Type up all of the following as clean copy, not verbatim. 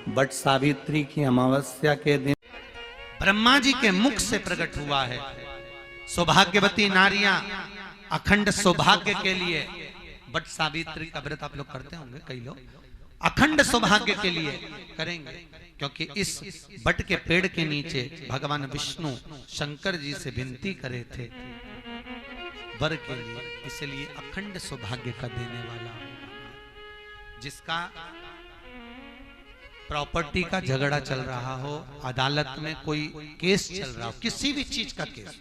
But Savitri की अमावस्या के दिन ब्रह्मा जी के मुख से प्रकट हुआ है। सौभाग्यवती नारियां अखंड सौभाग्य के लिए बट सावित्री का व्रत आप लोग करते होंगे, कई लोग अखंड सौभाग्य के लिए करेंगे, क्योंकि इस बट के पेड़ के नीचे भगवान विष्णु शंकर जी से विनती करे थे वर के लिए, इसलिए अखंड सौभाग्य का देने वाला, जिसका प्रॉपर्टी का झगड़ा चल रहा हो, अदालत में कोई केस चल रहा हो, किसी भी चीज का केस,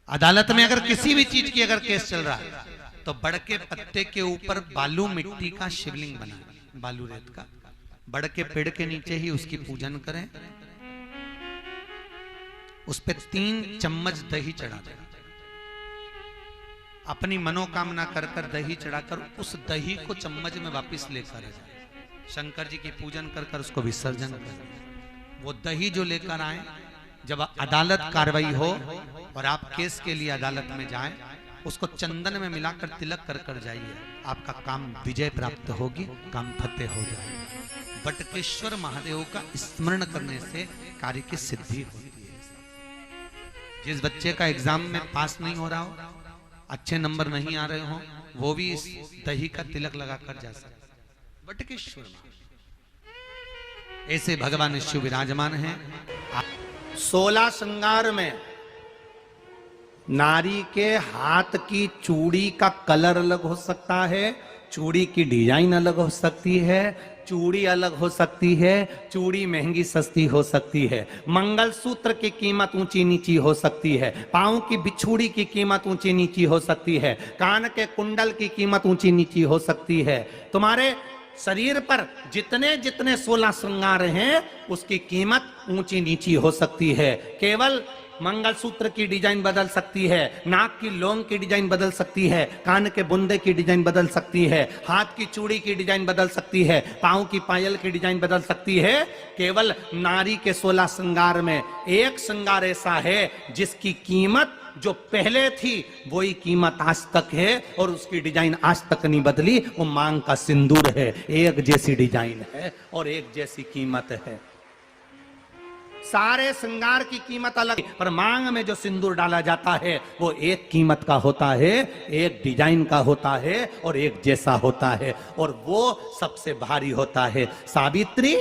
अदालत में अगर किसी भी चीज की अगर केस चल रहा है तो बड़ के पत्ते के ऊपर बालू मिट्टी का शिवलिंग बना, बालू रेत का, बड़ के पेड़ के नीचे ही उसकी पूजन करें, उस पे 3 चम्मच दही चढ़ा दें, अपनी मनोकामना कर कर दही चढ़ाकर उस दही को चम्मच में वापस लेकर आ जाए, शंकर जी की पूजन कर कर उसको विसर्जन करें। वो दही जो लेकर आए, जब अदालत कार्रवाई हो और आप केस के लिए अदालत में जाएं, उसको चंदन में मिलाकर तिलक कर कर जाइए, आपका काम विजय प्राप्त होगी, काम फतेह हो जाएगा। बटकेश्वर महादेव का स्मरण करने से कार्य की सिद्धि होती है। जिस बच्चे का एग्जाम में पास नहीं हो रहा हो, अच्छे नंबर नहीं आ रहे हो, वो भी इस दही का तिलक लगाकर जा सकता। बटकेश्वर ऐसे भगवान शिव विराजमान हैं। 16 श्रृंगार में नारी के हाथ की चूड़ी का कलर अलग हो सकता है, चूड़ी की डिजाइन अलग हो सकती है, चूड़ी अलग हो सकती है, चूड़ी महंगी सस्ती हो सकती है, मंगलसूत्र की कीमत ऊंची नीची हो सकती है, पांव की बिछुड़ी की कीमत ऊंची नीची हो सकती है, कान के कुंडल की कीमत ऊंची नीची हो सकती है। तुम्हारे शरीर पर जितने जितने 16 श्रृंगार हैं उसकी कीमत ऊंची नीची हो सकती है। केवल मंगलसूत्र की डिजाइन बदल सकती है, नाक की लौंग की डिजाइन बदल सकती है, कान के बुंदे की डिजाइन बदल सकती है, हाथ की चूड़ी की डिजाइन बदल सकती है, पांव की पायल की डिजाइन बदल सकती है। केवल नारी के 16 श्रृंगार में एक श्रृंगार ऐसा है जिसकी कीमत जो पहले थी वही कीमत आज तक है और उसकी डिजाइन आज तक नहीं बदली। वो मांग का सिंदूर है, एक जैसी डिजाइन है और एक जैसी कीमत है। सारे श्रृंगार की कीमत अलग, पर मांग में जो सिंदूर डाला जाता है वो एक कीमत का होता है, एक डिजाइन का होता है और एक जैसा होता है, और वो सबसे भारी होता है। सावित्री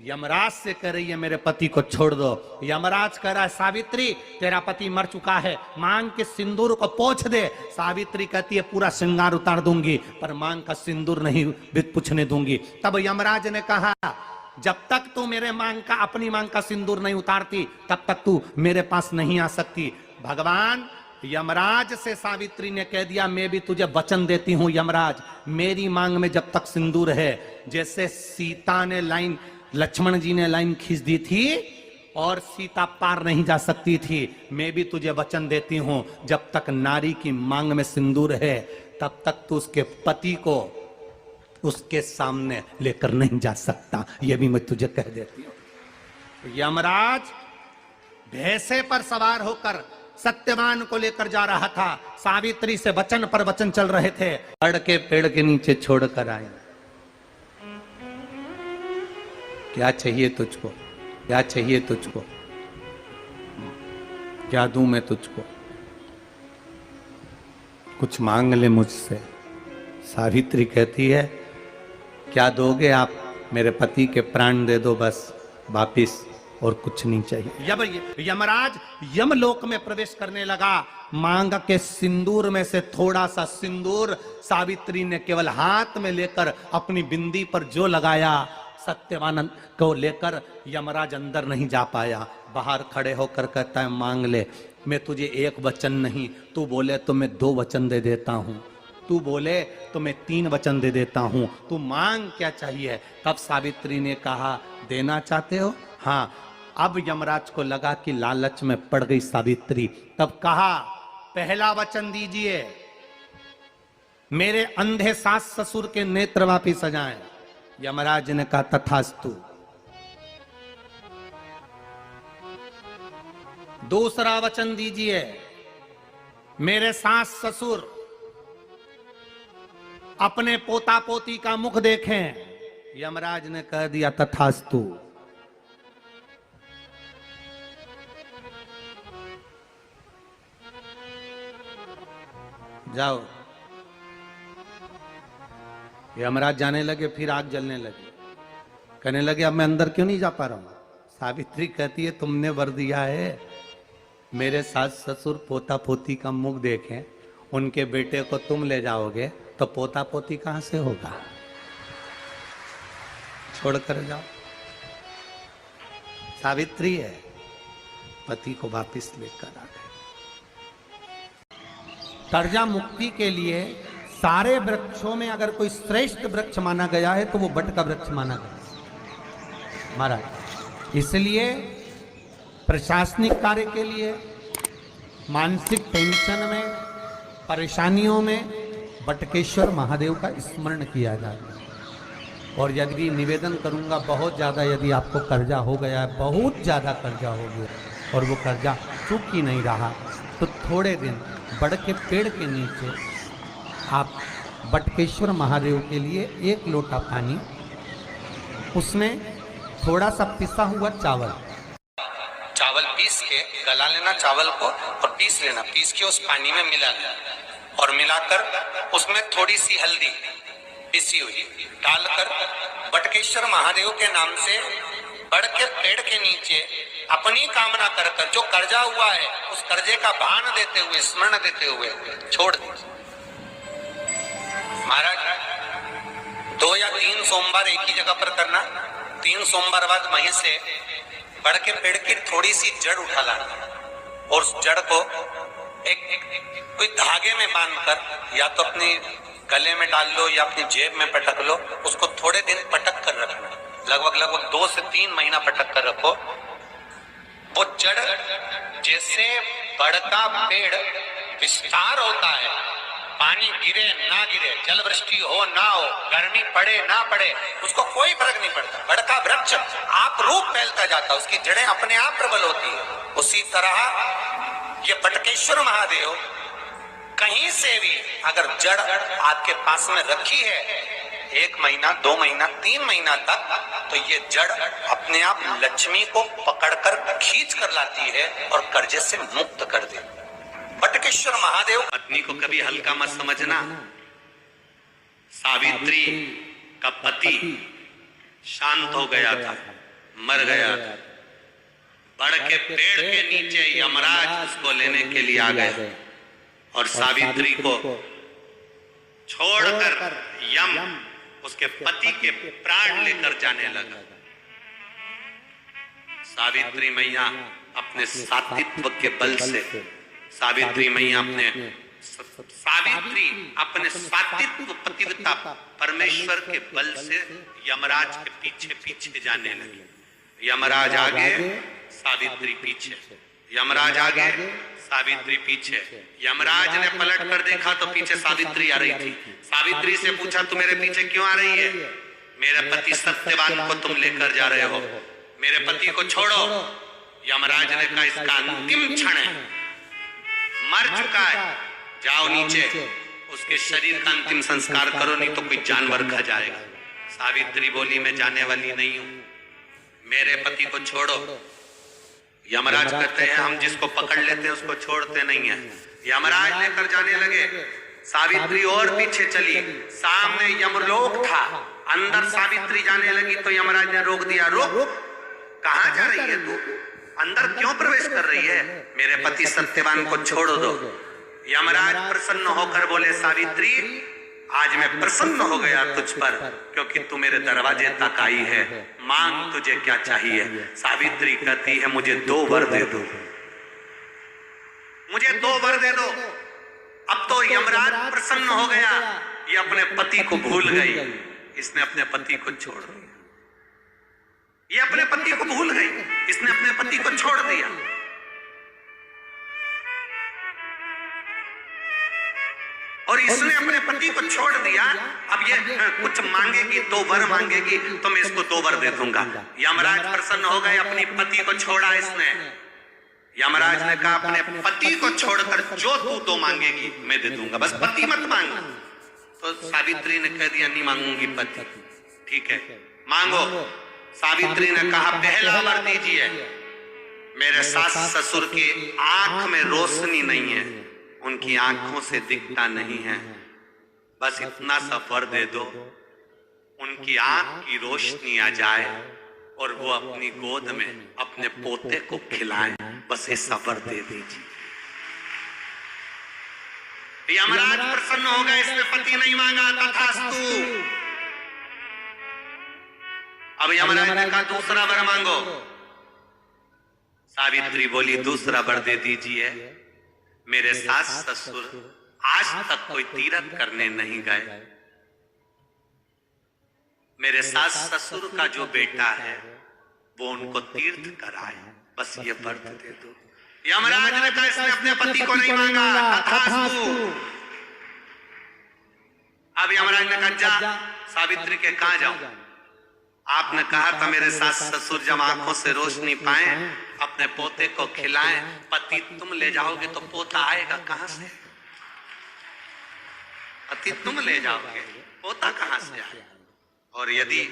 यमराज से कह रही है मेरे पति को छोड़ दो। यमराज कह रहा है सावित्री तेरा पति मर चुका है, मांग के सिंदूर को पोंछ दे। सावित्री कहती है पूरा श्रृंगार उतार दूंगी पर मांग का सिंदूर नहीं पूछने दूंगी। तब यमराज ने कहा जब तक तू मेरे मांग का अपनी मांग का सिंदूर नहीं उतारती तब तक तू मेरे पास नहीं आ सकती। भगवान यमराज से सावित्री ने कह दिया मैं भी तुझे वचन देती हूं यमराज, मेरी मांग में जब तक सिंदूर है, जैसे सीता ने लाइन, लक्ष्मण जी ने लाइन खींच दी थी और सीता पार नहीं जा सकती थी, मैं भी तुझे वचन देती हूं जब तक नारी की मांग में सिंदूर है तब तक तू उसके पति को उसके सामने लेकर नहीं जा सकता। यह भी मैं तुझे कह देती हूं। यमराज भैंसे पर सवार होकर सत्यवान को लेकर जा रहा था, सावित्री से वचन पर वचन चल रहे थे, बड़ के पेड़ के नीचे छोड़कर आए। क्या चाहिए तुझको, क्या चाहिए तुझको, क्या दूं मैं तुझको, कुछ मांग ले मुझसे। सावित्री कहती है क्या दोगे आप, मेरे पति के प्राण दे दो बस वापिस, और कुछ नहीं चाहिए। यमराज यमलोक में प्रवेश करने लगा, मांग के सिंदूर में से थोड़ा सा सिंदूर सावित्री ने केवल हाथ में लेकर अपनी बिंदी पर जो लगाया, सत्यवान को लेकर यमराज अंदर नहीं जा पाया। बाहर खड़े होकर कहता है मांग ले, मैं तुझे एक वचन नहीं, तू बोले तो मैं 2 वचन दे देता हूं, तू बोले तो मैं 3 वचन दे देता हूं, तू मांग क्या चाहिए। तब सावित्री ने कहा देना चाहते हो, हाँ। अब यमराज को लगा कि लालच में पड़ गई सावित्री, तब कहा पहला वचन दीजिए, मेरे अंधे सास ससुर के नेत्र वापिस आ जाएं। यमराज ने कहा तथास्तु। दूसरा वचन दीजिए, मेरे सास ससुर अपने पोता पोती का मुख देखें। यमराज ने कह दिया तथास्तु। जाओ। यमराज जाने लगे, फिर आग जलने लगी। कहने लगे अब मैं अंदर क्यों नहीं जा पा रहा हूं? सावित्री कहती है तुमने वर दिया है, मेरे सास ससुर पोता पोती का मुख देखें, उनके बेटे को तुम ले जाओगे तो पोता पोती कहां से होगा? छोड़कर जाओ। सावित्री है, पति को वापिस लेकर आ गए। कर्जा मुक्ति के लिए सारे वृक्षों में अगर कोई श्रेष्ठ वृक्ष माना गया है तो वो बट का वृक्ष माना गया महाराज। इसलिए प्रशासनिक कार्य के लिए, मानसिक टेंशन में, परेशानियों में बटकेश्वर महादेव का स्मरण किया जाए। और यदि निवेदन करूंगा, बहुत ज़्यादा यदि आपको कर्जा हो गया है, बहुत ज़्यादा कर्जा हो गया और वो कर्जा चूक ही नहीं रहा, तो थोड़े दिन बड़ के पेड़ के नीचे आप बटकेश्वर महादेव के लिए 1 लोटा पानी, उसमें थोड़ा सा पिसा हुआ चावल पीस के गला लेना चावल को और पीस लेना, पीस के उस पानी में मिला लेना और मिलाकर उसमें थोड़ी सी हल्दी पिसी हुई डालकर बटकेश्वर महादेव के नाम से बड़ के पेड़ के नीचे अपनी कामना कर कर जो कर्जा हुआ है उस कर्जे का भान देते हुए, स्मरण देते हुए छोड़ दीजिए। महाराज 2 या 3 सोमवार एक ही जगह पर करना। 3 सोमवार बाद वहीं से बड़ के पेड़ की थोड़ी सी जड़ उठा लाना और उस जड़ को एक कोई धागे में बांधकर या तो अपने गले में डाल लो या अपनी जेब में पटक लो, उसको थोड़े दिन पटक कर रखना, लगभग 2 से 3 महीना पटक कर रखो। वो जड़ जैसे बड़ का पेड़ विस्तार होता है, पानी गिरे ना गिरे, जल वृष्टि हो ना हो, गर्मी पड़े ना पड़े, उसको कोई फर्क नहीं पड़ता। बड़ का वृक्ष आप रूप फैलता जाता, उसकी जड़ें अपने आप प्रबल होती है। उसी तरह ये बटकेश्वर महादेव कहीं से भी अगर जड़ आपके पास में रखी है 1 महीना, 2 महीना, 3 महीना तक, तो ये जड़ अपने आप लक्ष्मी को पकड़कर खींच कर लाती है और कर्जे से मुक्त कर देती है। बटकेश्वर महादेव। पत्नी को कभी हल्का मत समझना। सावित्री का पति शांत हो गया था, मर गया था। बड़ के पेड़ के नीचे यमराज उसको लेने के लिए आ गए और सावित्री को छोड़कर यम उसके पति के प्राण लेकर जाने लगा। सावित्री मैया अपने सात्वित्व के बल से, सावित्री मैया अपने सात्वित्व पतिव्रता परमेश्वर के बल से यमराज के पीछे पीछे जाने लगी। यमराज आगे, सावित्री पीछे, यमराज आगे, सावित्री पीछे। यमराज ने पलट कर देखा तो पीछे सावित्री आ रही थी। सावित्री से पूछा तू मेरे पीछे क्यों आ रही है? मेरे पति सत्यवान को तुम लेकर जा रहे हो, मेरे पति को छोड़ो। यमराज ने कहा इसका अंतिम क्षण है, मर चुका है, जाओ नीचे उसके शरीर का अंतिम संस्कार करो, नहीं तो कोई जानवर खा जाएगा। सावित्री बोली मैं जाने वाली नहीं हूं, मेरे पति को छोड़ो। यमराज कहते हैं हम जिसको पकड़ लेते हैं उसको छोड़ते नहीं है। यमराज लेकर जाने लगे, सावित्री और पीछे चली, सामने यमलोक था, अंदर सावित्री जाने लगी तो यमराज ने रोक दिया, रोक, कहां जा रही है तू, अंदर क्यों प्रवेश कर रही है, मेरे पति सत्यवान को छोड़ दो। यमराज प्रसन्न होकर बोले सावित्री आज मैं प्रसन्न हो गया तुझ पर, क्योंकि तू मेरे दरवाजे तक आई है, मांग तुझे क्या चाहिए। सावित्री कहती है मुझे 2 वर दे दो, मुझे 2 वर दे दो। अब तो यमराज प्रसन्न हो गया, ये अपने पति को भूल गई, इसने अपने पति को छोड़ दिया, ये अपने पति को भूल गई, इसने अपने पति को छोड़ दिया। और इसने अपने पति को छोड़ दिया, अब ये कुछ मांगेगी, 2 वर मांगेगी तो मैं इसको 2 वर दे दूंगा। यमराज प्रसन्न हो गए, अपनी पति को छोड़ा इसने। यमराज ने कहा अपने पति को छोड़कर जो तू 2 मांगेगी मैं दे दूंगा, बस पति मत मांग। तो सावित्री ने कह दिया नहीं मांगूंगी पति। ठीक है, मांगो। सावित्री ने कहा पहला वर दीजिए। मेरे सास ससुर की आंख में रोशनी नहीं है, उनकी आंखों से दिखता नहीं है, बस इतना सा वर दे दो, उनकी आंख की रोशनी आ जाए और वो अपनी गोद में अपने पोते को खिलाएं, बस ऐसा वर दे दीजिए। यमराज प्रसन्न हो गए, इसने पति नहीं मांगा, तथास्तु। अब यमराज ने कहा दूसरा वर मांगो। सावित्री बोली दूसरा वर दे दीजिए। मेरे सास ससुर आज तक कोई तीर्थ करने नहीं गए, मेरे सास ससुर का जो बेटा है वो उनको तीर्थ कराए, बस ये व्रत दे दो। यमराज ने कहा इसने अपने पति को नहीं मांगा, तथास्तु। अब यमराज ने कहा जा सावित्री के कहां जाऊं? आपने कहा था मेरे सास ससुर जब आंखों से रोशनी पाए अपने पोते को खिलाएं, पति तुम ले जाओगे तो पोता आएगा कहां से? पति तुम ले जाओगे, पोता कहां से आएगा? और यदि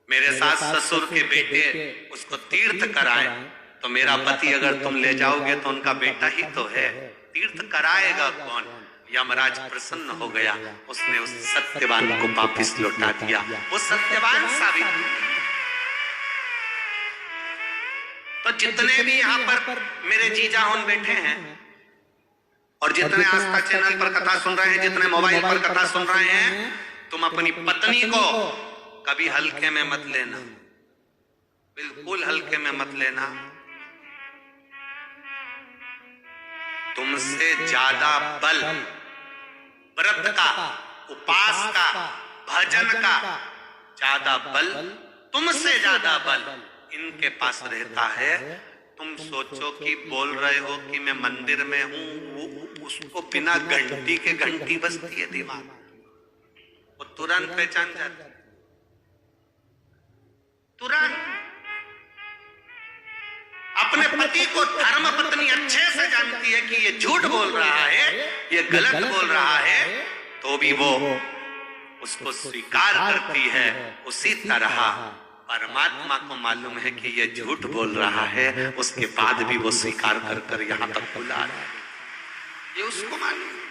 मेरे सास ससुर के बेटे उसको तीर्थ कराएं तो मेरा पति अगर तुम ले जाओगे तो उनका बेटा ही तो है, तीर्थ कराएगा कौन? यमराज प्रसन्न हो गया, उसने उस सत्यवान को वापिस लौटा दिया। वो सत्यवान सावित्री। तो जितने भी यहाँ पर मेरे जीजा होन बैठे हैं और जितने आस्था चैनल पर कथा सुन रहे हैं, जितने मोबाइल पर कथा सुन रहे हैं, तुम अपनी पत्नी को कभी हल्के में मत लेना, बिल्कुल हल्के में मत लेना। तुमसे ज्यादा बल व्रत का, उपास का, भजन का ज्यादा बल, तुमसे ज्यादा बल इनके पास रहता है। तुम सोचो कि बोल रहे हो कि मैं मंदिर में हूं, उसको बिना घंटी के घंटी बजती है दिमाग, वो तुरंत पहचान जाता है, तुरंत। अपने पति को धर्म पत्नी अच्छे से जानती है कि ये झूठ बोल रहा है, ये गलत बोल रहा है, तो भी वो उसको स्वीकार करती है। उसी तरह परमात्मा को मालूम है कि ये झूठ बोल रहा है, उसके बाद भी वो स्वीकार कर यहाँ तक बुला रहा है, ये उसको मालूम है।